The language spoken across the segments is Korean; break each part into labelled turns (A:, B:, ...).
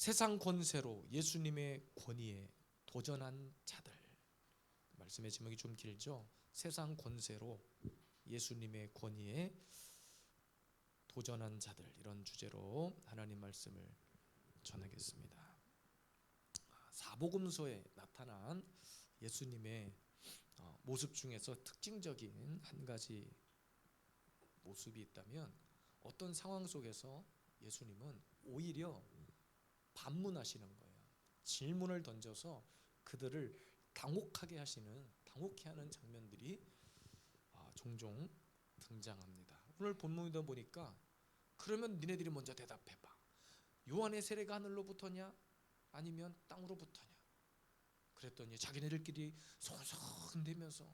A: 세상 권세로 예수님의 권위에 도전한 자들. 말씀의 제목이 좀 길죠. 세상 권세로 예수님의 권위에 도전한 자들, 이런 주제로 하나님 말씀을 전하겠습니다. 사복음서에 나타난 예수님의 모습 중에서 특징적인 한 가지 모습이 있다면, 어떤 상황 속에서 예수님은 오히려 반문하시는 거예요. 질문을 던져서 그들을 당혹하게 하는 장면들이 종종 등장합니다. 오늘 본문에 보니까 그러면 니네들이 먼저 대답해봐. 요한의 세례가 하늘로부터냐 아니면 땅으로부터냐? 그랬더니 자기네들끼리 소곤소곤대면서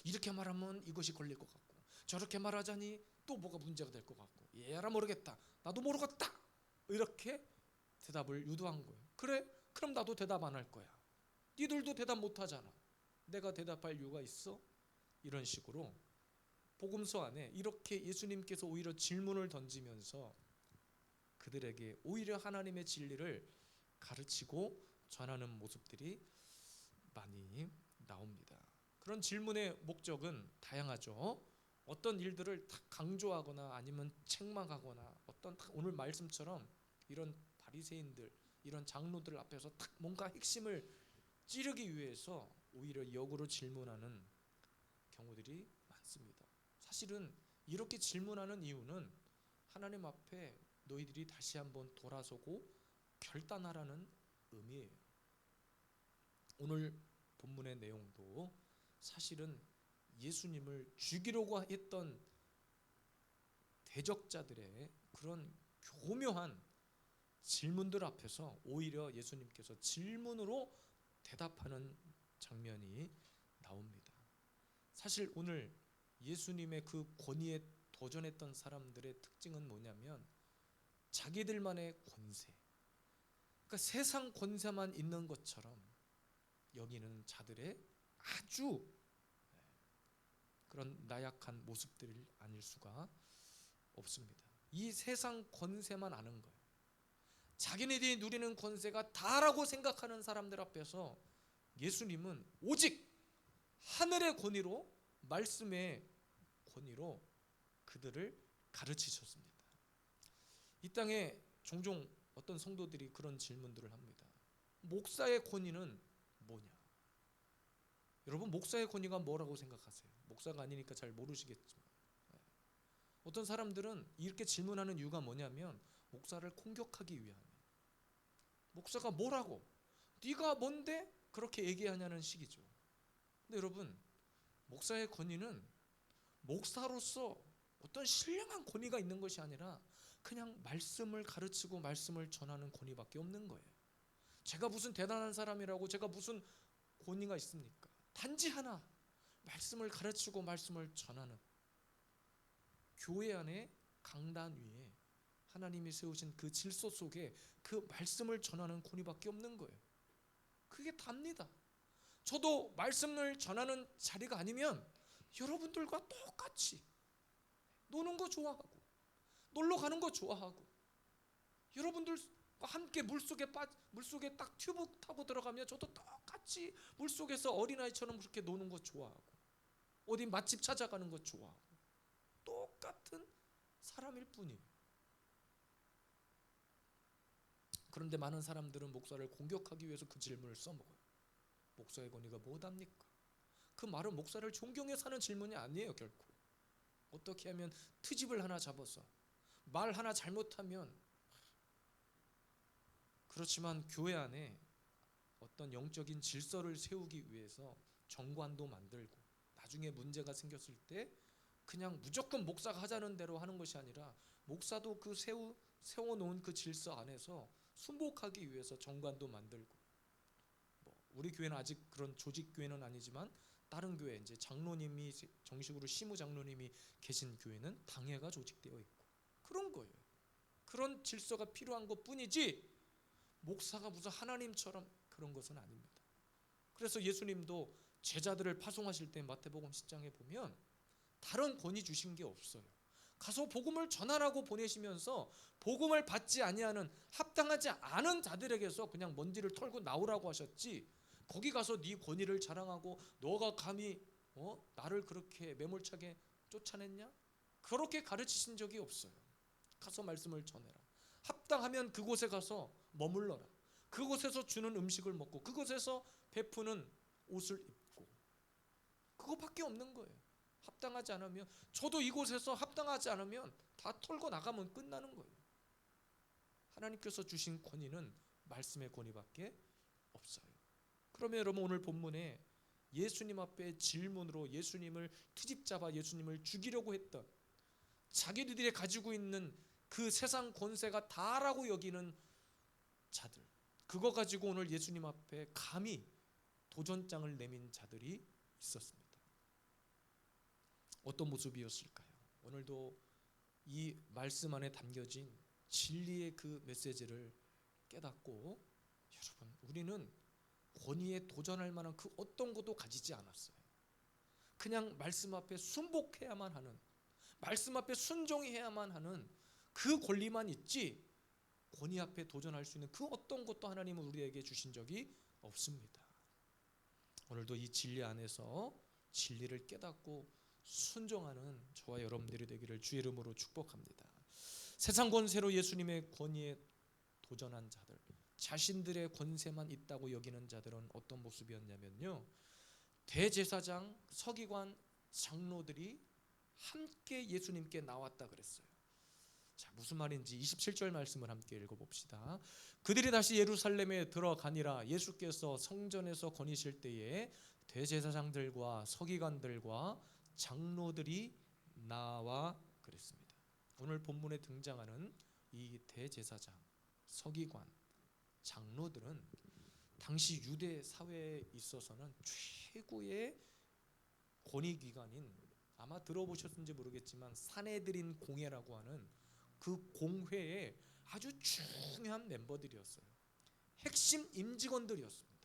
A: 이렇게 말하면 이것이 걸릴 것 같고, 저렇게 말하자니 또 뭐가 문제가 될 것 같고, 얘라 모르겠다, 나도 모르겠다, 이렇게 대답을 유도한 거예요. 그래? 그럼 나도 대답 안 할 거야. 니들도 대답 못 하잖아. 내가 대답할 이유가 있어? 이런 식으로 복음서 안에 이렇게 예수님께서 오히려 질문을 던지면서 그들에게 오히려 하나님의 진리를 가르치고 전하는 모습들이 많이 나옵니다. 그런 질문의 목적은 다양하죠. 어떤 일들을 딱 강조하거나 아니면 책망하거나, 어떤 오늘 말씀처럼 이런 바리새인들, 이런 장로들 앞에서 딱 뭔가 핵심을 찌르기 위해서 오히려 역으로 질문하는 경우들이 많습니다. 사실은 이렇게 질문하는 이유는 하나님 앞에 너희들이 다시 한번 돌아서고 결단하라는 의미예요. 오늘 본문의 내용도 사실은 예수님을 죽이려고 했던 대적자들의 그런 교묘한 질문들 앞에서 오히려 예수님께서 질문으로 대답하는 장면이 나옵니다. 사실 오늘 예수님의 그 권위에 도전했던 사람들의 특징은 뭐냐면 자기들만의 권세, 그러니까 세상 권세만 있는 것처럼 여기는 자들의 아주 그런 나약한 모습들을 아닐 수가 없습니다. 이 세상 권세만 아는 거예요. 자기네들이 누리는 권세가 다라고 생각하는 사람들 앞에서 예수님은 오직 하늘의 권위로, 말씀의 권위로 그들을 가르치셨습니다. 이 땅에 종종 어떤 성도들이 그런 질문들을 합니다. 목사의 권위는 뭐냐? 여러분, 목사의 권위가 뭐라고 생각하세요? 목사가 아니니까 잘 모르시겠지만, 어떤 사람들은 이렇게 질문하는 이유가 뭐냐면 목사를 공격하기 위함이에요. 목사가 뭐라고? 네가 뭔데 그렇게 얘기하냐는 식이죠. 근데 여러분, 목사의 권위는 목사로서 어떤 신령한 권위가 있는 것이 아니라 그냥 말씀을 가르치고 말씀을 전하는 권위밖에 없는 거예요. 제가 무슨 대단한 사람이라고 제가 무슨 권위가 있습니까? 단지 하나, 말씀을 가르치고 말씀을 전하는, 교회 안에 강단 위에 하나님이 세우신 그 질서 속에 그 말씀을 전하는 권위밖에 없는 거예요. 그게 답니다. 저도 말씀을 전하는 자리가 아니면 여러분들과 똑같이 노는 거 좋아하고 놀러 가는 거 좋아하고, 여러분들과 함께 물속에 딱 튜브 타고 들어가면 저도 똑같이 물속에서 어린아이처럼 그렇게 노는 거 좋아하고, 어디 맛집 찾아가는 거 좋아하고, 똑같은 사람일 뿐이에요. 그런데 많은 사람들은 목사를 공격하기 위해서 그 질문을 써먹어요. 목사의 권위가 뭐답니까? 그 말은 목사를 존경해 사는 질문이 아니에요. 결코 어떻게 하면 트집을 하나 잡아서 말 하나 잘못하면, 그렇지만 교회 안에 어떤 영적인 질서를 세우기 위해서 정관도 만들고, 나중에 문제가 생겼을 때 그냥 무조건 목사가 하자는 대로 하는 것이 아니라 목사도 그 세워놓은 그 질서 안에서 순복하기 위해서 정관도 만들고, 우리 교회는 아직 그런 조직 교회는 아니지만 다른 교회, 이제 장로님이 정식으로 시무 장로님이 계신 교회는 당회가 조직되어 있고 그런 거예요. 그런 질서가 필요한 것뿐이지 목사가 무슨 하나님처럼 그런 것은 아닙니다. 그래서 예수님도 제자들을 파송하실 때 마태복음 10장에 보면 다른 권위 주신 게 없어요. 가서 복음을 전하라고 보내시면서 복음을 받지 아니하는 합당하지 않은 자들에게서 그냥 먼지를 털고 나오라고 하셨지, 거기 가서 네 권위를 자랑하고 너가 감히 나를 그렇게 매몰차게 쫓아냈냐? 그렇게 가르치신 적이 없어요. 가서 말씀을 전해라. 합당하면 그곳에 가서 머물러라. 그곳에서 주는 음식을 먹고 그곳에서 베푸는 옷을 입고, 그거밖에 없는 거예요. 합당하지 않으면, 저도 이곳에서 합당하지 않으면 다 털고 나가면 끝나는 거예요. 하나님께서 주신 권위는 말씀의 권위밖에 없어요. 그러면 여러분, 오늘 본문에 예수님 앞에 질문으로 예수님을 트집 잡아 예수님을 죽이려고 했던, 자기들이 가지고 있는 그 세상 권세가 다라고 여기는 자들, 그거 가지고 오늘 예수님 앞에 감히 도전장을 내민 자들이 있었습니다. 어떤 모습이었을까요? 오늘도 이 말씀 안에 담겨진 진리의 그 메시지를 깨닫고, 여러분, 우리는 권위에 도전할 만한 그 어떤 것도 가지지 않았어요. 그냥 말씀 앞에 순복해야만 하는, 말씀 앞에 순종해야만 하는 그 권리만 있지, 권위 앞에 도전할 수 있는 그 어떤 것도 하나님은 우리에게 주신 적이 없습니다. 오늘도 이 진리 안에서 진리를 깨닫고 순종하는 저와 여러분들이 되기를 주의 이름으로 축복합니다. 세상 권세로 예수님의 권위에 도전한 자들, 자신들의 권세만 있다고 여기는 자들은 어떤 모습이었냐면요, 대제사장, 서기관, 장로들이 함께 예수님께 나왔다 그랬어요. 자, 무슨 말인지 27절 말씀을 함께 읽어봅시다. 그들이 다시 예루살렘에 들어가니라. 예수께서 성전에서 거니실 때에 대제사장들과 서기관들과 장로들이 나와 그랬습니다. 오늘 본문에 등장하는 이 대제사장, 서기관, 장로들은 당시 유대 사회에 있어서는 최고의 권위기관인, 아마 들어보셨는지 모르겠지만 산헤드린 공회라고 하는 그 공회의 아주 중요한 멤버들이었어요. 핵심 임직원들이었습니다.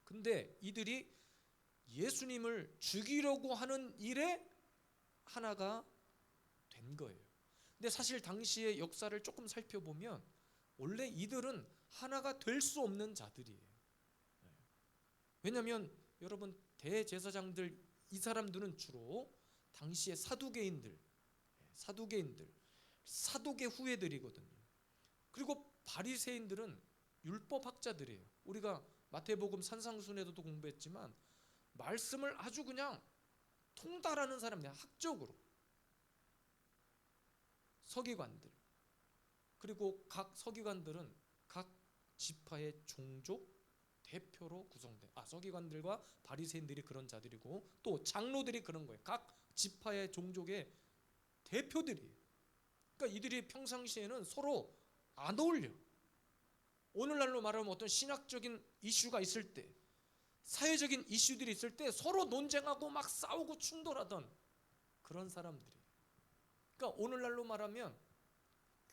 A: 근데 이들이 예수님을 죽이려고 하는 일에 하나가 된 거예요. 근데 사실 당시의 역사를 조금 살펴보면 원래 이들은 하나가 될 수 없는 자들이에요. 왜냐하면 여러분, 대제사장들, 이 사람들은 주로 당시의 사두개인들, 사두개 후예들이거든요. 그리고 바리새인들은 율법학자들이에요. 우리가 마태복음 산상순에서도 공부했지만 말씀을 아주 그냥 통달하는 사람이에요. 학적으로. 서기관들, 그리고 각 서기관들은 각 지파의 종족 대표로 구성돼. 서기관들과 바리새인들이 그런 자들이고, 또 장로들이 그런 거예요. 각 지파의 종족의 대표들이에요. 그러니까 이들이 평상시에는 서로 안 어울려. 오늘날로 말하면 어떤 신학적인 이슈가 있을 때, 사회적인 이슈들이 있을 때 서로 논쟁하고 막 싸우고 충돌하던 그런 사람들이. 그러니까 오늘날로 말하면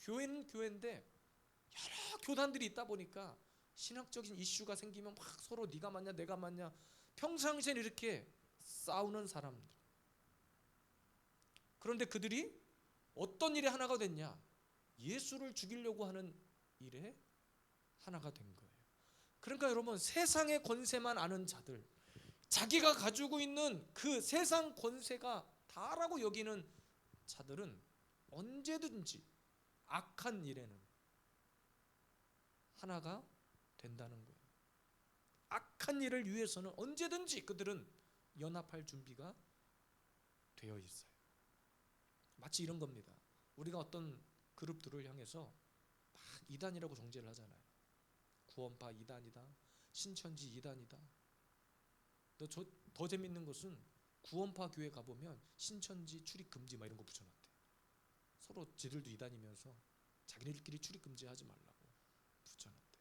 A: 교회는 교회인데 여러 교단들이 있다 보니까 신학적인 이슈가 생기면 막 서로 네가 맞냐 내가 맞냐, 평상시엔 이렇게 싸우는 사람들. 그런데 그들이 어떤 일에 하나가 됐냐? 예수를 죽이려고 하는 일에 하나가 된 거예요. 그러니까 여러분, 세상의 권세만 아는 자들, 자기가 가지고 있는 그 세상 권세가 다라고 여기는 자들은 언제든지 악한 일에는 하나가 된다는 거예요. 악한 일을 위해서는 언제든지 그들은 연합할 준비가 되어 있어요. 마치 이런 겁니다. 우리가 어떤 그룹들을 향해서 막 이단이라고 정죄를 하잖아요. 구원파 이단이다, 신천지 이단이다. 더 재밌는 것은 구원파 교회 가보면 신천지 출입 금지 막 이런 거 붙여놨대. 서로 지들도 이단이면서 자기네들끼리 출입 금지하지 말라고 붙여놨대.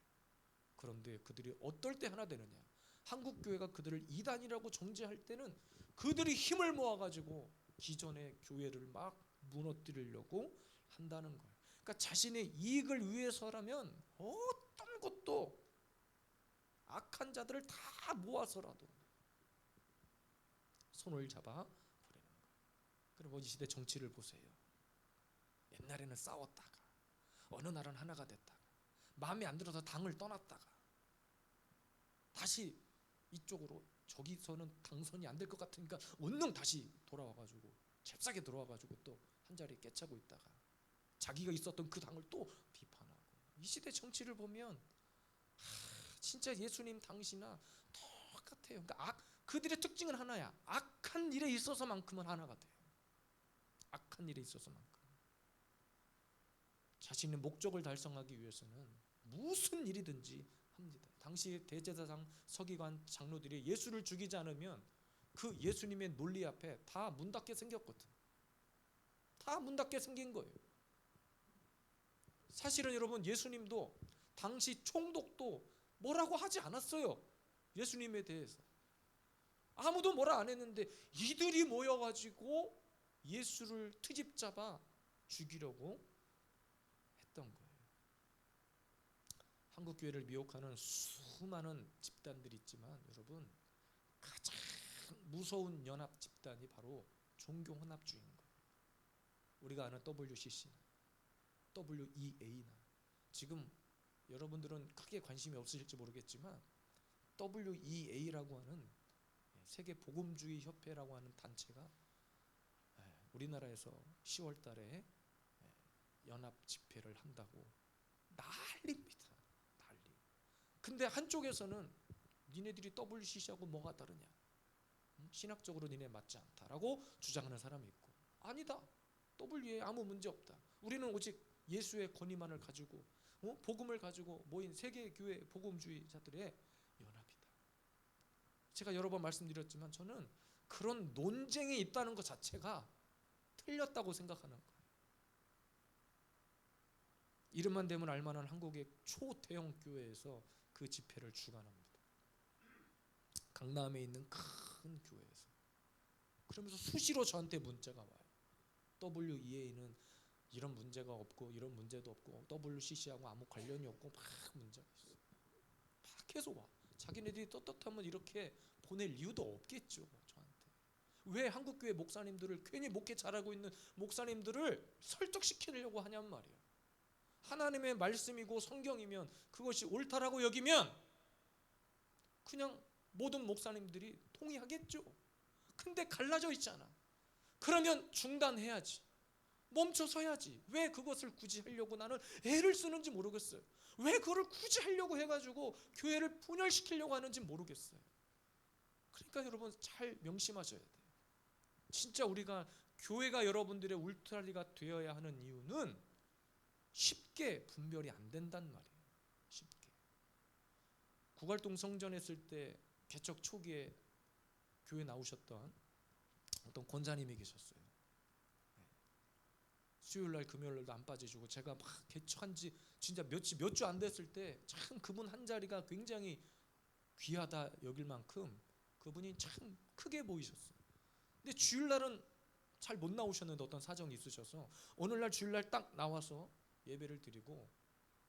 A: 그런데 그들이 어떨 때 하나 되느냐? 한국 교회가 그들을 이단이라고 정죄할 때는 그들이 힘을 모아가지고 기존의 교회를 막 무너뜨리려고 한다는 거예요. 그러니까 자신의 이익을 위해서라면 어떤 것도, 악한 자들을 다 모아서라도 손을 잡아 버리는 거예요. 그리고 이 시대 정치를 보세요. 옛날에는 싸웠다가 어느 날은 하나가 됐다가 마음에 안 들어서 당을 떠났다가 다시 이쪽으로, 저기서는 당선이 안 될 것 같으니까 원능 다시 돌아와가지고 잽싸게 들어와가지고 또 한 자리에 깨차고 있다가 자기가 있었던 그 당을 또 비판하고. 이 시대 정치를 보면 진짜 예수님 당시나 똑같아요. 그러니까 그들의 특징은 하나야. 악한 일에 있어서만큼은 하나가 돼요. 악한 일에 있어서만큼. 자신의 목적을 달성하기 위해서는 무슨 일이든지 합니다. 당시 대제사장, 서기관, 장로들이 예수를 죽이지 않으면 그 예수님의 논리 앞에 다 문 닫게 생겼거든. 다 문 닫게 생긴 거예요. 사실은 여러분, 예수님도 당시 총독도 뭐라고 하지 않았어요. 예수님에 대해서 아무도 뭐라 안 했는데 이들이 모여가지고 예수를 트집 잡아 죽이려고 했던 거예요. 한국 교회를 미혹하는 수많은 집단들이 있지만 여러분, 가장 무서운 연합 집단이 바로 종교 혼합주의인 거예요. 우리가 아는 WCC나 WEA나, 지금 여러분들은 크게 관심이 없으실지 모르겠지만 WEA라고 하는 세계 복음주의 협회라고 하는 단체가 우리나라에서 10월 달에 연합 집회를 한다고 난리입니다. 난리. 근데 한쪽에서는 니네들이 WCC하고 뭐가 다르냐, 신학적으로 니네 맞지 않다라고 주장하는 사람이 있고, 아니다, WEA 아무 문제 없다, 우리는 오직 예수의 권위만을 가지고 복음을 가지고 모인 세계교회 복음주의자들의 연합이다. 제가 여러 번 말씀드렸지만 저는 그런 논쟁이 있다는 것 자체가 틀렸다고 생각하는 거예요. 이름만 대면 알만한 한국의 초대형 교회에서 그 집회를 주관합니다. 강남에 있는 큰 교회에서. 그러면서 수시로 저한테 문자가 와요. WEA는 이런 문제가 없고 이런 문제도 없고 WCC하고 아무 관련이 없고 막 문제가 있어요. 막 계속 와. 자기네들이 떳떳하면 이렇게 보낼 이유도 없겠죠. 저한테. 왜 한국교회 목사님들을, 괜히 목회 잘하고 있는 목사님들을 설득시키려고 하냔 말이에요. 하나님의 말씀이고 성경이면 그것이 옳다라고 여기면 그냥 모든 목사님들이 동의하겠죠. 근데 갈라져 있잖아. 그러면 중단해야지, 멈춰서야지. 왜 그것을 굳이 하려고 나는 애를 쓰는지 모르겠어요. 왜 그걸 굳이 하려고 해가지고 교회를 분열시키려고 하는지 모르겠어요. 그러니까 여러분 잘 명심하셔야 돼요. 진짜 우리가 교회가 여러분들의 울타리가 되어야 하는 이유는 쉽게 분별이 안 된단 말이에요. 쉽게. 구갈동 성전 했을 때 개척 초기에 교회 나오셨던 어떤 권사님이 계셨어요. 수요일날 금요일날도 안 빠지시고, 제가 막 개척한 지 진짜 몇 주 안 됐을 때 참 그분 한 자리가 굉장히 귀하다 여길 만큼 그분이 참 크게 보이셨어요. 근데 주일날은 잘 못 나오셨는데 어떤 사정이 있으셔서 오늘날 주일날 딱 나와서 예배를 드리고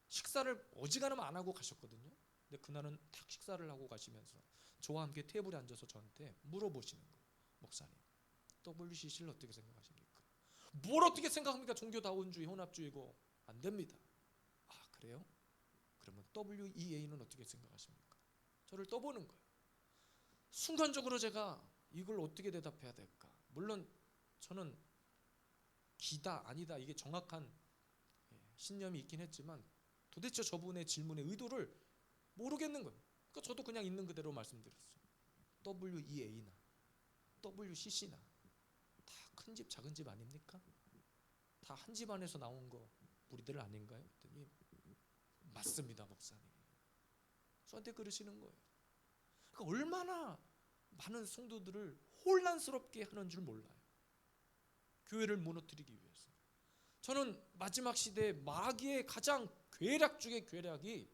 A: 식사를 어지간하면 안 하고 가셨거든요. 근데 그날은 딱 식사를 하고 가시면서 저와 함께 테이블에 앉아서 저한테 물어보시는 거예요. 목사님, WCC를 어떻게 생각하십니까? 뭘 어떻게 생각합니까? 종교다원주의, 혼합주의고 안 됩니다. 아, 그래요? 그러면 WEA는 어떻게 생각하십니까? 저를 떠보는 거예요. 순간적으로 제가 이걸 어떻게 대답해야 될까? 물론 저는 기다 아니다 이게 정확한 신념이 있긴 했지만 도대체 저분의 질문의 의도를 모르겠는 거예요. 그러니까 저도 그냥 있는 그대로 말씀드렸어요. WEA나 WCC나 다 큰 집 작은 집 아닙니까? 다 한 집 안에서 나온 거 우리들 아닌가요? 그랬더니 맞습니다, 목사님. 저한테 그러시는 거예요. 그러니까 얼마나 많은 성도들을 혼란스럽게 하는 줄 몰라요. 교회를 무너뜨리기 위해서. 저는 마지막 시대에 마귀의 가장 괴략 중의 괴략이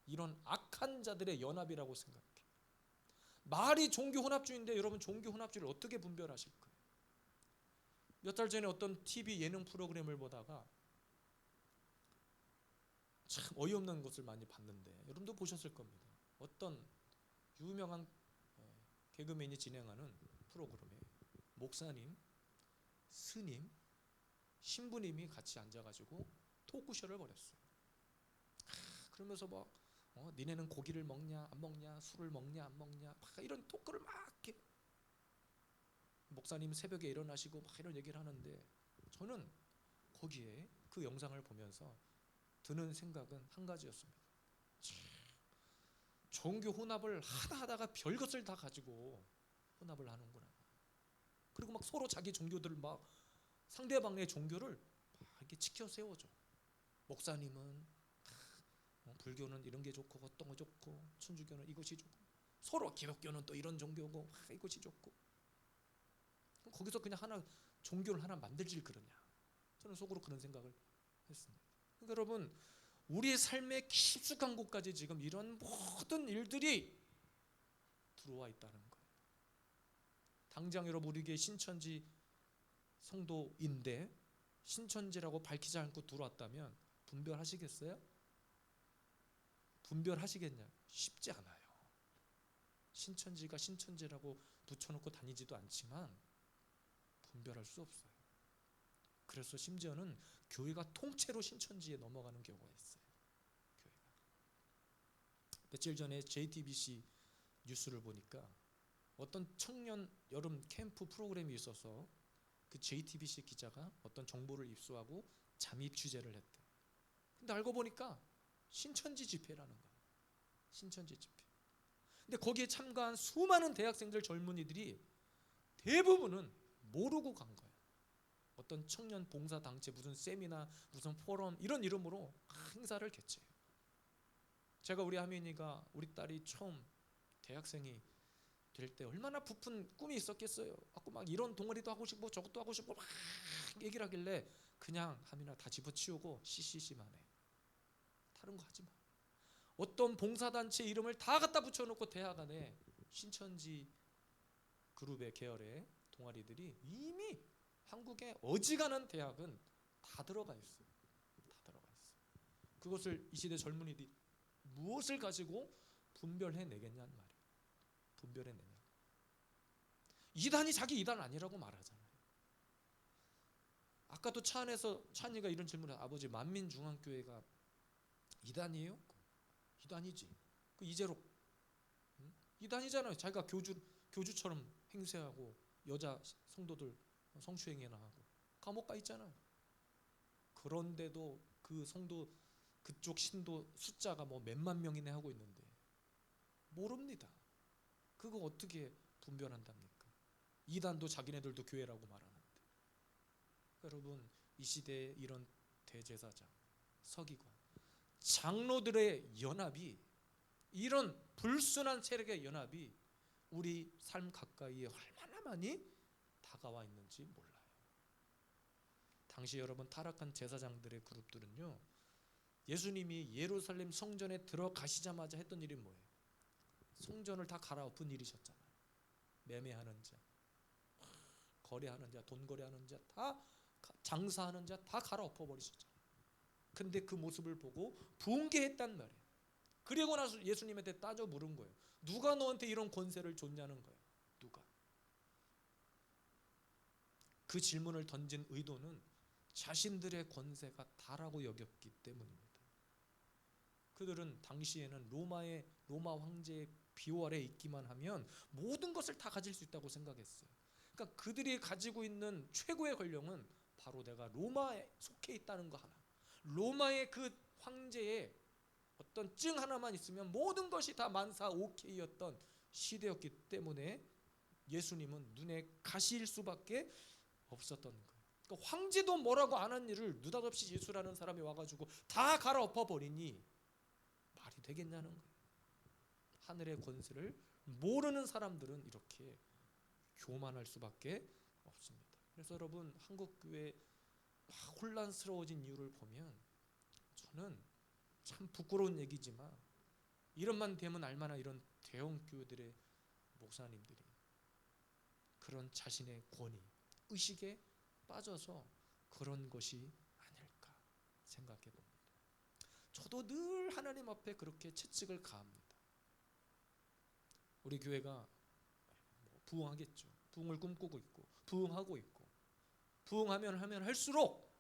A: 이런 악한 자들의 연합이라고 생각해요. 말이 종교 혼합주의인데 여러분 종교 혼합주의를 어떻게 분별하실 거예요? 몇 달 전에 어떤 TV 예능 프로그램을 보다가 참 어이없는 것을 많이 봤는데 여러분도 보셨을 겁니다. 어떤 유명한 개그맨이 진행하는 프로그램에 목사님 스님, 신부님이 같이 앉아가지고 토크쇼를 벌였어요. 그러면서 막 니네는 고기를 먹냐 안 먹냐, 술을 먹냐 안 먹냐, 막 이런 토크를 막 이렇게, 목사님 새벽에 일어나시고 막 이런 얘기를 하는데, 저는 거기에 그 영상을 보면서 드는 생각은 한 가지였습니다. 종교 혼합을 하다가 별것을 다 가지고 혼합을 하는구나. 그리고 막 서로 자기 종교들을 막, 상대방의 종교를 막 이렇게 치켜 세워줘. 목사님은 불교는 이런 게 좋고 어떤 거 좋고, 천주교는 이것이 좋고, 서로 기독교는 또 이런 종교고 이것이 좋고, 거기서 그냥 하나 종교를 하나 만들질 그러냐. 저는 속으로 그런 생각을 했습니다. 그러니까 여러분, 우리의 삶의 깊숙한 곳까지 지금 이런 모든 일들이 들어와 있다는 거예요. 당장 여러분, 우리에게 신천지 성도인데 신천지라고 밝히지 않고 들어왔다면 분별하시겠어요? 분별하시겠냐? 쉽지 않아요. 신천지가 신천지라고 붙여놓고 다니지도 않지만 분별할 수 없어요. 그래서 심지어는 교회가 통째로 신천지에 넘어가는 경우가 있어요. 교회가. 며칠 전에 JTBC 뉴스를 보니까 어떤 청년 여름 캠프 프로그램이 있어서 그 JTBC 기자가 어떤 정보를 입수하고 잠입 취재를 했대. 근데 알고 보니까 신천지 집회라는 거예요. 신천지 집회. 근데 거기에 참가한 수많은 대학생들, 젊은이들이 대부분은 모르고 간 거예요. 어떤 청년 봉사 단체, 무슨 세미나, 무슨 포럼, 이런 이름으로 행사를 개최해요. 제가 우리 하민이가, 우리 딸이 처음 대학생이 될 때 얼마나 부푼 꿈이 있었겠어요. 막 이런 동아리도 하고 싶고 저것도 하고 싶고 막 얘기를 하길래, 그냥 하민아 다 집어치우고 CCC만 해. 다른 거 하지 마. 어떤 봉사단체 이름을 다 갖다 붙여놓고 대학 안에 신천지 그룹의 계열의 동아리들이 이미 한국의 어지간한 대학은 다 들어가 있어요. 다 들어가 있어요. 그것을 이 시대 젊은이들이 무엇을 가지고 분별해내겠냐는 말이에요. 분별해내냐. 이단이 자기 이단 아니라고 말하잖아요. 아까도 차 안에서 찬이가 이런 질문을, 아버지 만민중앙교회가 이단이에요? 이단이지. 그 이재록 이단이잖아요. 자기가 교주처럼 행세하고 여자 성도들 성추행이나 하고 감옥 가 있잖아요. 그런데도 그 성도, 그쪽 신도 숫자가 뭐 몇만 명이나 하고 있는데 모릅니다. 그거 어떻게 분별한답니까? 이단도 자기네들도 교회라고 말하는데. 여러분, 이 시대에 이런 대제사장, 서기관, 장로들의 연합이, 이런 불순한 세력의 연합이 우리 삶 가까이에 얼마나 많이 다가와 있는지 몰라요. 당시 여러분, 타락한 제사장들의 그룹들은요, 예수님이 예루살렘 성전에 들어가시자마자 했던 일이 뭐예요? 성전을 다 갈아엎은 일이셨잖아요. 매매하는 자, 거래하는 자, 돈 거래하는 자, 다 장사하는 자 다 갈아엎어 버리셨잖아요. 근데 그 모습을 보고 분개했단 말이에요. 그리고 나서 예수님한테 따져 물은 거예요. 누가 너한테 이런 권세를 줬냐는 거예요. 누가? 그 질문을 던진 의도는 자신들의 권세가 다라고 여겼기 때문입니다. 그들은 당시에는 로마 황제의 비호 아래 있기만 하면 모든 것을 다 가질 수 있다고 생각했어요. 그러니까 그들이 가지고 있는 최고의 권력은 바로 내가 로마에 속해 있다는 거 하나, 로마의 그 황제의 어떤 증 하나만 있으면 모든 것이 다 만사 오케이였던 시대였기 때문에 예수님은 눈에 가시일 수밖에 없었던 거예요. 그러니까 황제도 뭐라고 안 한 일을 느닷없이 예수라는 사람이 와가지고 다 갈아엎어 버리니 말이 되겠냐는 거예요. 하늘의 권세를 모르는 사람들은 이렇게 교만할 수밖에 없습니다. 그래서 여러분, 한국 교회 막 혼란스러워진 이유를 보면 저는 참 부끄러운 얘기지만, 이런만 되면 알만한 이런 대형 교회들의 목사님들이 그런 자신의 권위, 의식에 빠져서 그런 것이 아닐까 생각해 봅니다. 저도 늘 하나님 앞에 그렇게 채찍을 가합니다. 우리 교회가 부흥하겠죠. 부흥을 꿈꾸고 있고 부흥하고 있고 부응하면 할수록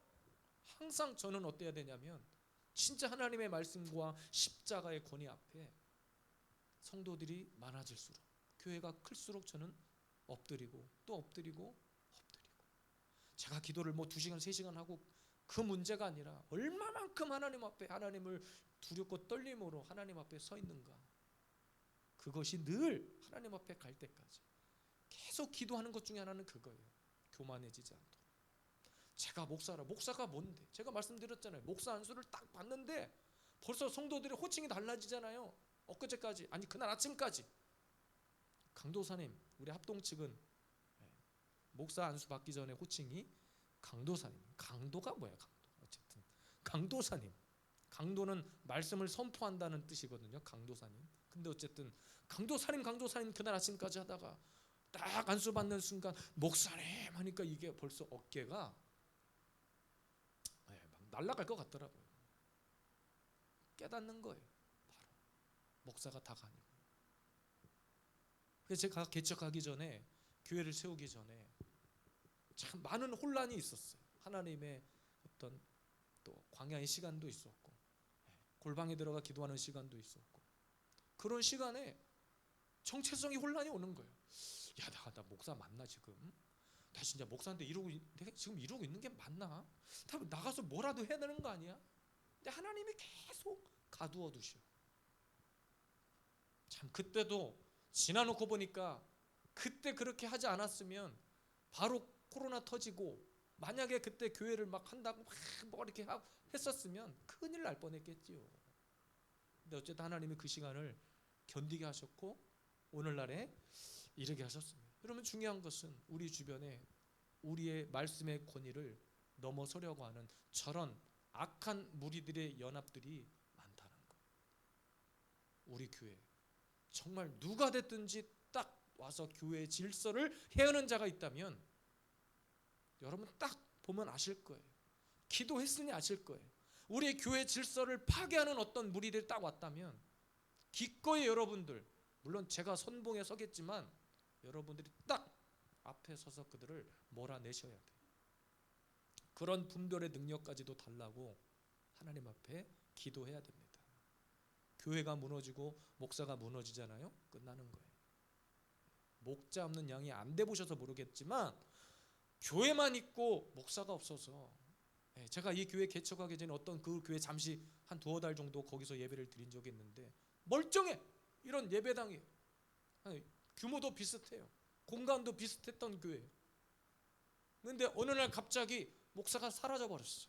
A: 항상 저는 어때야 되냐면 진짜 하나님의 말씀과 십자가의 권위 앞에 성도들이 많아질수록, 교회가 클수록 저는 엎드리고 또 엎드리고 엎드리고, 제가 기도를 뭐 2시간 3시간 하고 그 문제가 아니라 얼마만큼 하나님 앞에 하나님을 두렵고 떨림으로 하나님 앞에 서 있는가, 그것이 늘 하나님 앞에 갈 때까지 계속 기도하는 것 중에 하나는 그거예요. 교만해지지 않도록. 제가 목사라, 목사가 뭔데? 제가 말씀드렸잖아요. 목사 안수를 딱 받는데 벌써 성도들의 호칭이 달라지잖아요. 엊그제까지, 아니 그날 아침까지 강도사님, 우리 합동 측은 목사 안수 받기 전에 호칭이 강도사님. 강도가 뭐야? 강도. 어쨌든 강도사님. 강도는 말씀을 선포한다는 뜻이거든요. 강도사님. 근데 어쨌든 강도사님 그날 아침까지 하다가 딱 안수 받는 순간 목사님 하니까 이게 벌써 어깨가 막 날아갈 것 같더라고요. 깨닫는 거예요. 바로 목사가 다가 아니고. 그래서 제가 개척하기 전에, 교회를 세우기 전에 참 많은 혼란이 있었어요. 하나님의 어떤 또 광야의 시간도 있었고, 골방에 들어가 기도하는 시간도 있었고, 그런 시간에 정체성이 혼란이 오는 거예요. 야, 나 목사 맞나 지금? 나 진짜 목사인데 내가 지금 이러고 있는 게 맞나? 나가서 뭐라도 해야 되는 거 아니야? 근데 하나님이 계속 가두어 두셔. 참 그때도 지나놓고 보니까 그때 그렇게 하지 않았으면 바로 코로나 터지고, 만약에 그때 교회를 막 한다고 뭐 이렇게 했었으면 큰일 날 뻔했겠지요. 근데 어쨌든 하나님이 그 시간을 견디게 하셨고 오늘날에 이르게 하셨습니다. 여러분, 중요한 것은 우리 주변에 우리의 말씀의 권위를 넘어서려고 하는 저런 악한 무리들의 연합들이 많다는 것. 우리 교회 정말 누가 됐든지 딱 와서 교회의 질서를 해하는 자가 있다면 여러분 딱 보면 아실 거예요. 기도했으니 아실 거예요. 우리 교회 질서를 파괴하는 어떤 무리들이 딱 왔다면 기꺼이 여러분들, 물론 제가 선봉에 서겠지만 여러분들이 딱 앞에 서서 그들을 몰아내셔야 돼요. 그런 분별의 능력까지도 달라고 하나님 앞에 기도해야 됩니다. 교회가 무너지고 목사가 무너지잖아요. 끝나는 거예요. 목자 없는 양이 안 돼 보셔서 모르겠지만 교회만 있고 목사가 없어서, 제가 이 교회 개척하기 전에 어떤 그 교회 잠시 한 2-3달 정도 거기서 예배를 드린 적이 있는데 멀쩡해. 이런 예배당이 규모도 비슷해요. 공간도 비슷했던 교회. 그런데 어느 날 갑자기 목사가 사라져 버렸어.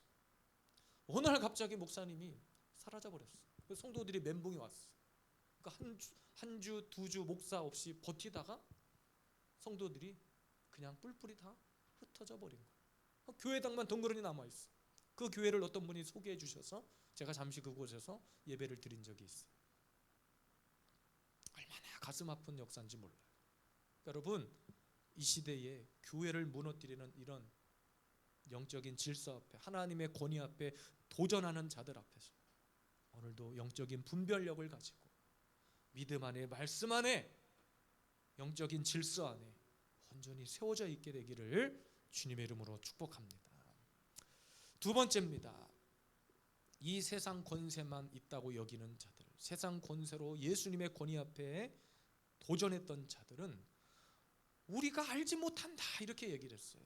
A: 어느 날 갑자기 목사님이 사라져 버렸어. 성도들이 멘붕이 왔어. 그러니까 한 주, 2주 목사 없이 버티다가 성도들이 그냥 뿔뿔이 다 흩어져 버린 거예요. 교회당만 덩그러니 남아 있어. 그 교회를 어떤 분이 소개해 주셔서 제가 잠시 그곳에서 예배를 드린 적이 있어요. 얼마나 가슴 아픈 역사인지 몰라요. 그러니까 여러분, 이 시대에 교회를 무너뜨리는 이런 영적인 질서 앞에, 하나님의 권위 앞에 도전하는 자들 앞에서 오늘도 영적인 분별력을 가지고 믿음 안에, 말씀 안에, 영적인 질서 안에 온전히 세워져 있게 되기를 주님의 이름으로 축복합니다. 2번째입니다. 이 세상 권세만 있다고 여기는 자들, 세상 권세로 예수님의 권위 앞에 도전했던 자들은 우리가 알지 못한다, 이렇게 얘기를 했어요.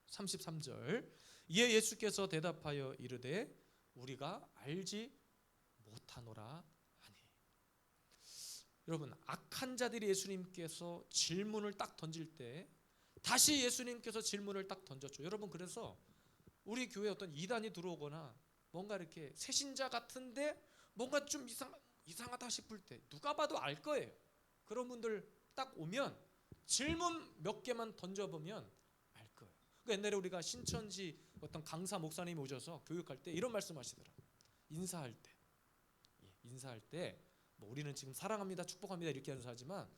A: 33절, 이에 예수께서 대답하여 이르되 우리가 알지 못하노라 하니. 여러분, 악한 자들이 예수님께서 질문을 딱 던질 때 다시 예수님께서 질문을 딱 던졌죠. 여러분, 그래서 우리 교회에 어떤 이단이 들어오거나 뭔가 이렇게 새신자 같은데 뭔가 좀 이상하다 싶을 때 누가 봐도 알 거예요. 그런 분들 딱 오면 질문 몇 개만 던져보면 알 거예요. 그러니까 옛날에 우리가 신천지 어떤 강사 목사님이 오셔서 교육할 때 이런 말씀하시더라고요. 인사할 때 뭐 우리는 지금 사랑합니다, 축복합니다 이렇게 인사하지만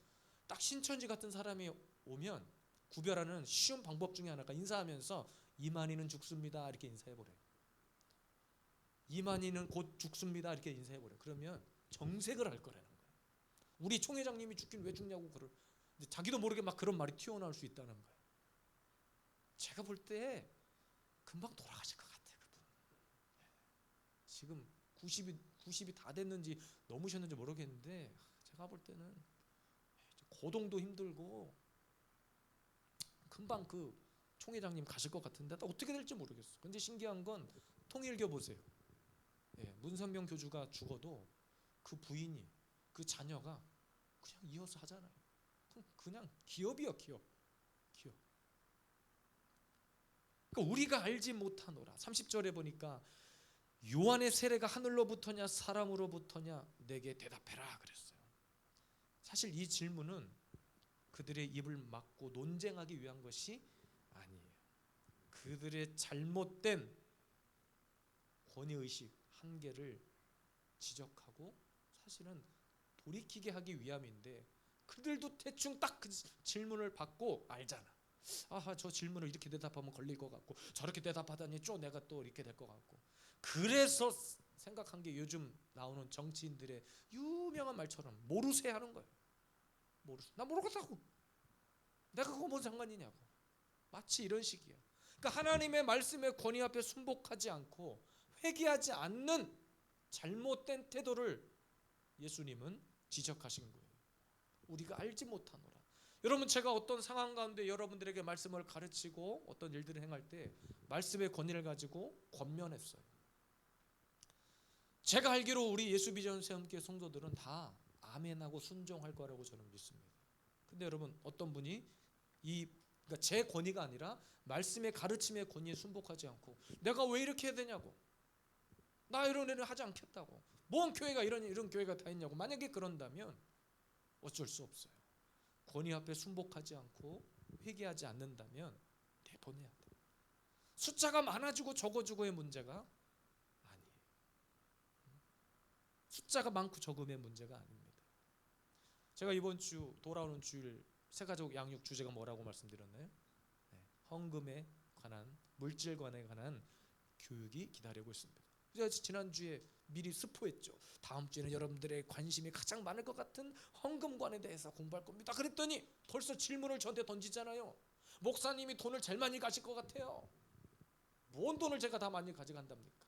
A: 딱 신천지 같은 사람이 오면 구별하는 쉬운 방법 중에 하나가 인사하면서 이만희는 죽습니다 이렇게 인사해버려요. 이만희는 곧 죽습니다 이렇게 인사해버려요. 그러면 정색을 할 거라는 거예요. 우리 총회장님이 죽긴 왜 죽냐고 자기도 모르게 막 그런 말이 튀어나올 수 있다는 거예요. 제가 볼 때 금방 돌아가실 것 같아요. 그분. 지금 90이 다 됐는지 넘으셨는지 모르겠는데 제가 볼 때는 거동도 힘들고 금방 그 총회장님 가실 것 같은데 어떻게 될지 모르겠어. 근데 신기한 건 통일교 보세요. 문선명 교주가 죽어도 그 부인이, 그 자녀가 그냥 이어서 하잖아요. 그냥 기업이요, 기업. 그러니까 우리가 알지 못하노라. 30절에 보니까 요한의 세례가 하늘로부터냐 사람으로부터냐 내게 대답해라 그랬어요. 사실 이 질문은 그들의 입을 막고 논쟁하기 위한 것이 아니에요. 그들의 잘못된 권위의식 한계를 지적하고 사실은 돌이키게 하기 위함인데 그들도 대충 딱 그 질문을 받고 알잖아. 아하, 저 질문을 이렇게 대답하면 걸릴 것 같고 저렇게 대답하다니 또 내가 또 이렇게 될 것 같고 그래서 생각한 게 요즘 나오는 정치인들의 유명한 말처럼 모르쇠 하는 거예요. 모르쇠. 나 모르겠다고. 내가 그거 뭔 상관이냐고. 마치 이런 식이야. 그러니까 하나님의 말씀의 권위 앞에 순복하지 않고 회개하지 않는 잘못된 태도를 예수님은 지적하신 거예요. 우리가 알지 못하노라. 여러분, 제가 어떤 상황 가운데 여러분들에게 말씀을 가르치고 어떤 일들을 행할 때 말씀의 권위를 가지고 권면했어요. 제가 알기로 우리 예수비전 세움교회 성도들은 다 아멘하고 순종할 거라고 저는 믿습니다. 근데 여러분, 어떤 분이 그러니까 제 권위가 아니라 말씀의 가르침의 권위에 순복하지 않고 내가 왜 이렇게 해야 되냐고, 나 이런 일을 하지 않겠다고, 뭔 교회가 이런 교회가 다 있냐고, 만약에 그런다면 어쩔 수 없어요. 권위 앞에 순복하지 않고 회개하지 않는다면 내보내야 돼. 숫자가 많아지고 적어지고의 문제가 아니에요. 숫자가 많고 적음의 문제가 아닙니다. 제가 이번 주 돌아오는 주일 새가족 양육 주제가 뭐라고 말씀드렸나요? 헌금에 관한, 물질관에 관한 교육이 기다리고 있습니다. 제가 지난주에 미리 스포했죠. 다음 주에는 여러분들의 관심이 가장 많을 것 같은 헌금관에 대해서 공부할 겁니다. 그랬더니 벌써 질문을 저한테 던지잖아요. 목사님이 돈을 제일 많이 가실 것 같아요. 뭔 돈을 제가 다 많이 가져간답니까?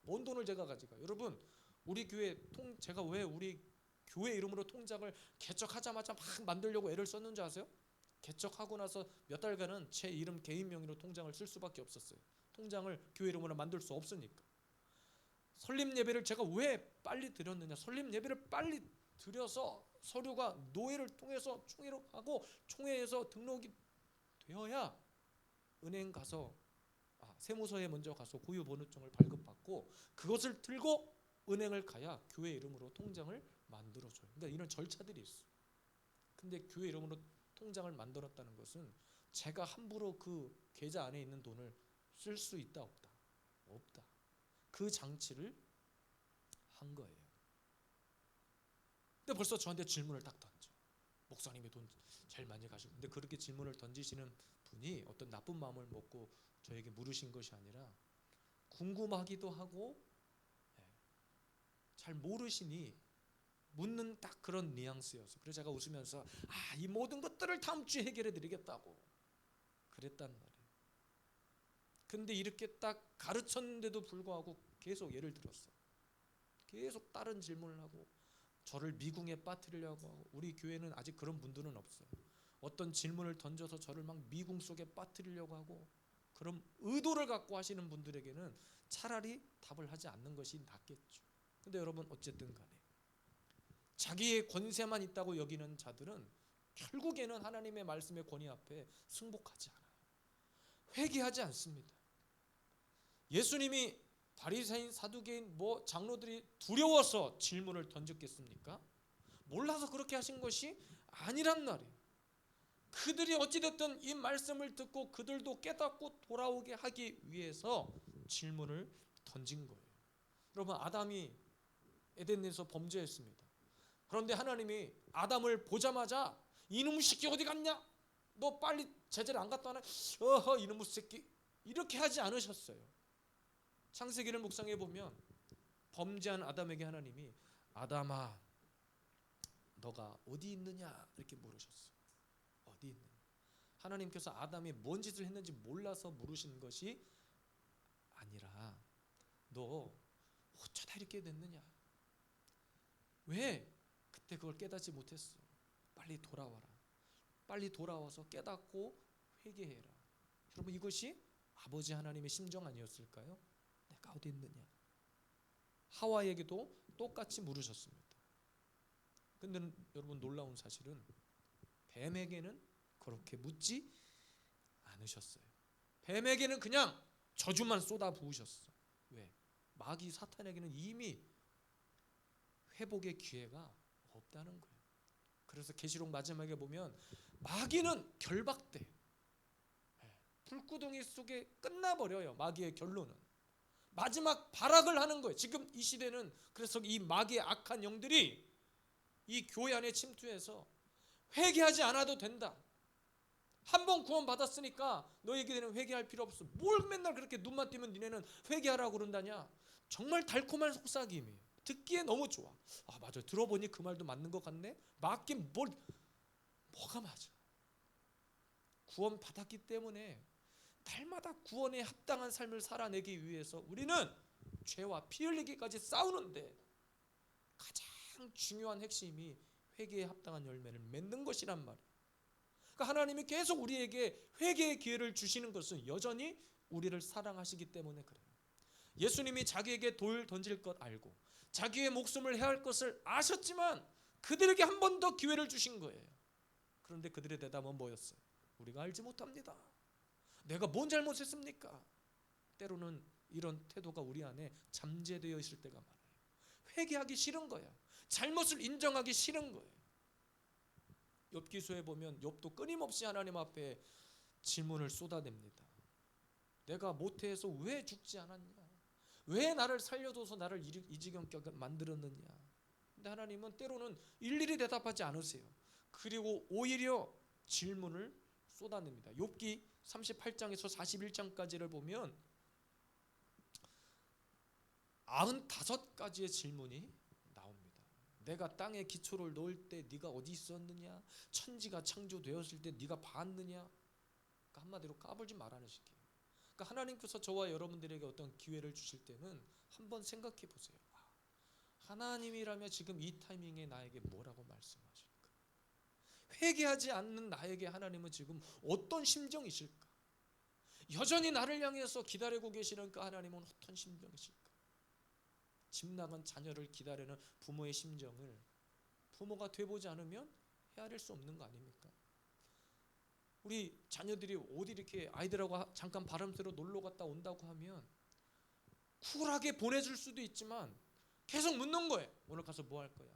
A: 뭔 돈을 제가 가져가요? 여러분, 우리 교회 제가 왜 우리 교회 이름으로 통장을 개척하자마자 막 만들려고 애를 썼는지 아세요? 개척하고 나서 몇 달간은 제 이름 개인 명의로 통장을 쓸 수밖에 없었어요. 통장을 교회 이름으로 만들 수 없으니까. 설립 예배를 제가 왜 빨리 드렸느냐? 설립 예배를 빨리 드려서 서류가 노회를 통해서 총회로 하고 총회에서 등록이 되어야 은행 가서 세무서에 먼저 가서 고유번호증을 발급받고 그것을 들고 은행을 가야 교회 이름으로 통장을 만들어줘요. 그러니까 이런 절차들이 있어요. 근데 교회 이름으로 통장을 만들었다는 것은 제가 함부로 그 계좌 안에 있는 돈을 쓸 수 있다 없다? 없다. 그 장치를 한 거예요. 근데 벌써 저한테 질문을 딱 던져. 목사님이 돈 제일 많이 가시고. 근데 그렇게 질문을 던지시는 분이 어떤 나쁜 마음을 먹고 저에게 물으신 것이 아니라 궁금하기도 하고 잘 모르시니 묻는 딱 그런 뉘앙스였어요. 그래서 제가 웃으면서 이 모든 것들을 다음 주에 해결해 드리겠다고 그랬단 말이에요. 근데 이렇게 딱 가르쳤는데도 불구하고 계속 예를 들었어. 계속 다른 질문을 하고 저를 미궁에 빠뜨리려고 하고. 우리 교회는 아직 그런 분들은 없어요. 어떤 질문을 던져서 저를 막 미궁 속에 빠뜨리려고 하고 그런 의도를 갖고 하시는 분들에게는 차라리 답을 하지 않는 것이 낫겠죠. 근데 여러분, 어쨌든 간에 자기의 권세만 있다고 여기는 자들은 결국에는 하나님의 말씀의 권위 앞에 승복하지 않아요. 회개하지 않습니다. 예수님이 바리새인, 사두개인, 장로들이 두려워서 질문을 던졌겠습니까? 몰라서 그렇게 하신 것이 아니란 말이에요. 그들이 어찌됐든 이 말씀을 듣고 그들도 깨닫고 돌아오게 하기 위해서 질문을 던진 거예요. 여러분, 아담이 에덴에서 범죄했습니다. 그런데 하나님이 아담을 보자마자 이놈의 새끼 어디 갔냐? 너 빨리 제자를 안 갔다 와라. 어허, 이놈의 새끼. 이렇게 하지 않으셨어요. 창세기를 묵상해 보면 범죄한 아담에게 하나님이 아담아, 너가 어디 있느냐? 이렇게 물으셨어요. 어디 있느냐? 하나님께서 아담이 뭔 짓을 했는지 몰라서 물으신 것이 아니라 너 어쩌다 이렇게 됐느냐? 왜 그때 그걸 깨닫지 못했어? 빨리 돌아와라. 빨리 돌아와서 깨닫고 회개해라. 여러분, 이것이 아버지 하나님의 심정 아니었을까요? 내가 어디 있느냐? 하와에게도 똑같이 물으셨습니다. 근데 여러분, 놀라운 사실은 뱀에게는 그렇게 묻지 않으셨어요. 뱀에게는 그냥 저주만 쏟아 부으셨어. 왜? 마귀 사탄에게는 이미 회복의 기회가 없다는 거예요. 그래서 계시록 마지막에 보면 마귀는 결박돼. 불구덩이 속에 끝나버려요. 마귀의 결론은 마지막 발악을 하는 거예요. 지금 이 시대는 그래서 이 마귀의 악한 영들이 이 교회 안에 침투해서 회개하지 않아도 된다. 한 번 구원 받았으니까 너에게는 회개할 필요 없어. 뭘 맨날 그렇게 눈만 뜨면 니네는 회개하라고 그런다냐. 정말 달콤한 속삭임이에요. 듣기에 너무 좋아. 아, 맞아, 들어보니 그 말도 맞는 것 같네. 맞긴 뭐가 맞아. 구원 받았기 때문에 날마다 구원에 합당한 삶을 살아내기 위해서 우리는 죄와 피 흘리기까지 싸우는데 가장 중요한 핵심이 회개에 합당한 열매를 맺는 것이란 말이에요. 그러니까 하나님이 계속 우리에게 회개의 기회를 주시는 것은 여전히 우리를 사랑하시기 때문에 그래요. 예수님이 자기에게 돌 던질 것 알고 자기의 목숨을 해야 할 것을 아셨지만 그들에게 한 번 더 기회를 주신 거예요. 그런데 그들의 대답은 뭐였어요? 우리가 알지 못합니다. 내가 뭔 잘못했습니까? 때로는 이런 태도가 우리 안에 잠재되어 있을 때가 많아요. 회개하기 싫은 거야. 잘못을 인정하기 싫은 거예요. 욥기서에 보면 욥도 끊임없이 하나님 앞에 질문을 쏟아냅니다. 내가 모태에서 왜 죽지 않았냐? 왜 나를 살려줘서 나를 이 지경까지 만들었느냐? 근데 하나님은 때로는 일일이 대답하지 않으세요. 그리고 오히려 질문을 쏟아냅니다. 욥기 38장에서 41장까지를 보면 95가지의 질문이 나옵니다. 내가 땅에 기초를 놓을 때 네가 어디 있었느냐? 천지가 창조되었을 때 네가 봤느냐? 그러니까 한마디로 까불지 말라는 식이에요. 그러니까 하나님께서 저와 여러분들에게 어떤 기회를 주실 때는 한번 생각해 보세요. 하나님이라면 지금 이 타이밍에 나에게 뭐라고 말씀하실까? 회개하지 않는 나에게 하나님은 지금 어떤 심정이실까? 여전히 나를 향해서 기다리고 계시는 그 하나님은 어떤 심정이실까? 집 나간 자녀를 기다리는 부모의 심정을 부모가 돼보지 않으면 헤아릴 수 없는 거 아닙니까? 우리 자녀들이 어디 이렇게 아이들하고 잠깐 바람쐬러 놀러 갔다 온다고 하면 쿨하게 보내줄 수도 있지만 계속 묻는 거예요. 오늘 가서 뭐 할 거야?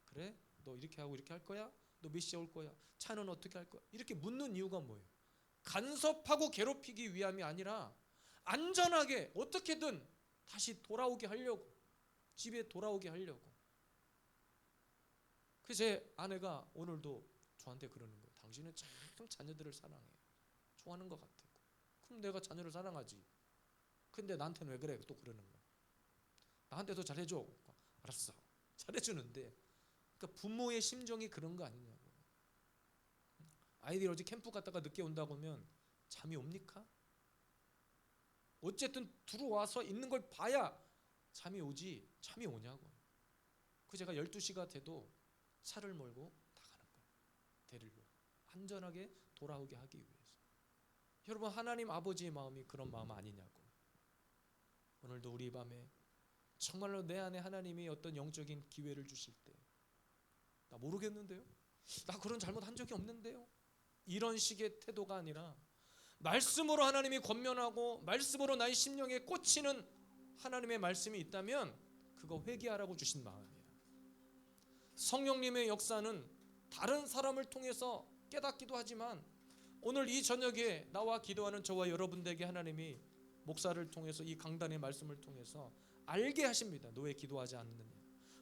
A: 그래? 너 이렇게 하고 이렇게 할 거야? 너 몇 시에 올 거야? 차는 어떻게 할 거야? 이렇게 묻는 이유가 뭐예요? 간섭하고 괴롭히기 위함이 아니라 안전하게 어떻게든 다시 돌아오게 하려고, 집에 돌아오게 하려고. 그래서 제 아내가 오늘도 저한테 그러는 거예요. 당신은 참 자녀들을 사랑해. 좋아하는 것 같아. 그럼 내가 자녀를 사랑하지. 근데 나한테는 왜 그래? 또 그러는 거야. 나한테도 잘해줘. 알았어. 잘해주는데 그러니까 부모의 심정이 그런 거 아니냐고. 아이들이 어제 캠프 갔다가 늦게 온다고 하면 잠이 옵니까? 어쨌든 들어와서 있는 걸 봐야 잠이 오지. 잠이 오냐고. 그 제가 12시가 돼도 차를 몰고 나가는 거예요. 데리러 안전하게 돌아오게 하기 위해서. 여러분, 하나님 아버지의 마음이 그런 마음 아니냐고. 오늘도 우리 밤에 정말로 내 안에 하나님이 어떤 영적인 기회를 주실 때 나 모르겠는데요? 나 그런 잘못 한 적이 없는데요? 이런 식의 태도가 아니라 말씀으로 하나님이 권면하고 말씀으로 나의 심령에 꽂히는 하나님의 말씀이 있다면 그거 회개하라고 주신 마음이에요. 성령님의 역사는 다른 사람을 통해서 깨닫기도 하지만 오늘 이 저녁에 나와 기도하는 저와 여러분들에게 하나님이 목사를 통해서 이 강단의 말씀을 통해서 알게 하십니다. 너 왜 기도하지 않느냐?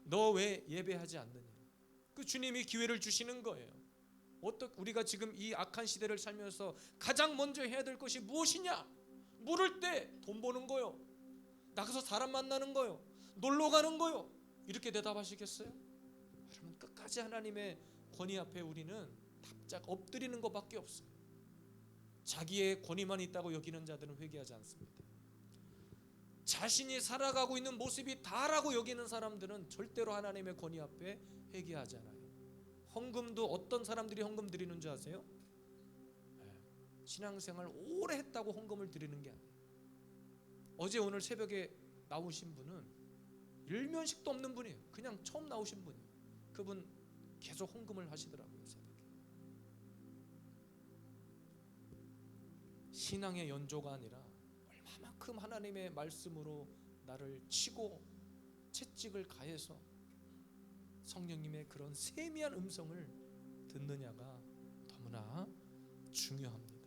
A: 너 왜 예배하지 않느냐? 그 주님이 기회를 주시는 거예요. 우리가 지금 이 악한 시대를 살면서 가장 먼저 해야 될 것이 무엇이냐? 물을 때 돈 버는 거요. 나가서 사람 만나는 거요. 놀러 가는 거요. 이렇게 대답하시겠어요? 여러분, 끝까지 하나님의 권위 앞에 우리는 답작 엎드리는 것밖에 없어요. 자기의 권위만 있다고 여기는 자들은 회개하지 않습니다. 자신이 살아가고 있는 모습이 다라고 여기는 사람들은 절대로 하나님의 권위 앞에 회개하잖아요. 헌금도 어떤 사람들이 헌금 드리는 줄 아세요? 신앙생활 오래 했다고 헌금을 드리는 게 아니에요. 어제 오늘 새벽에 나오신 분은 일면식도 없는 분이에요. 그냥 처음 나오신 분이에요. 그분 계속 헌금을 하시더라고요. 새벽에. 신앙의 연조가 아니라 얼마만큼 하나님의 말씀으로 나를 치고 채찍을 가해서 성령님의 그런 세미한 음성을 듣느냐가 너무나 중요합니다.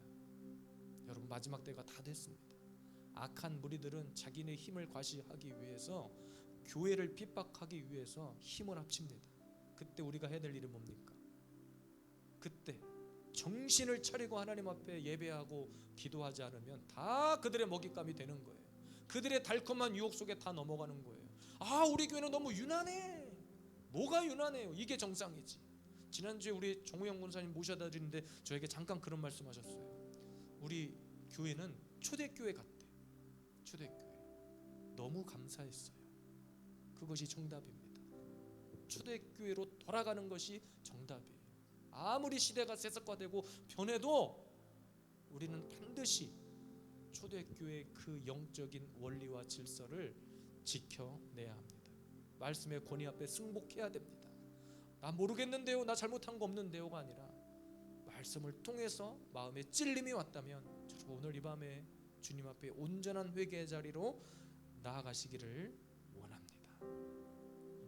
A: 여러분, 마지막 때가 다 됐습니다. 악한 무리들은 자기네 힘을 과시하기 위해서 교회를 핍박하기 위해서 힘을 합칩니다. 그때 우리가 해야 될 일은 뭡니까? 그때 정신을 차리고 하나님 앞에 예배하고 기도하지 않으면 다 그들의 먹잇감이 되는 거예요. 그들의 달콤한 유혹 속에 다 넘어가는 거예요. 아, 우리 교회는 너무 유난해. 뭐가 유난해요? 이게 정상이지. 지난주에 우리 정우영 권사님 모셔다 드리는데 저에게 잠깐 그런 말씀하셨어요. 우리 교회는 초대교회 같대. 초대교회. 너무 감사했어요. 그것이 정답입니다. 초대교회로 돌아가는 것이 정답이에요. 아무리 시대가 세속화되고 변해도 우리는 반드시 초대교회의 그 영적인 원리와 질서를 지켜내야 합니다. 말씀의 권위 앞에 승복해야 됩니다. 나 모르겠는데요, 나 잘못한 거 없는데요가 아니라 말씀을 통해서 마음에 찔림이 왔다면 오늘 이 밤에 주님 앞에 온전한 회개의 자리로 나아가시기를 원합니다.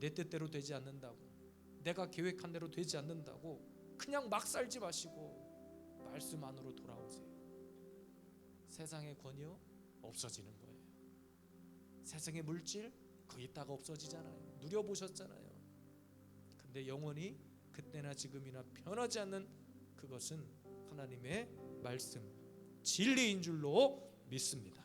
A: 내 뜻대로 되지 않는다고, 내가 계획한 대로 되지 않는다고 그냥 막 살지 마시고 말씀 안으로 돌아오세요. 세상의 권유 없어지는 거예요. 세상의 물질 그 있다가 없어지잖아요. 누려보셨잖아요. 근데 영원히 그때나 지금이나 변하지 않는 그것은 하나님의 말씀, 진리인 줄로 믿습니다.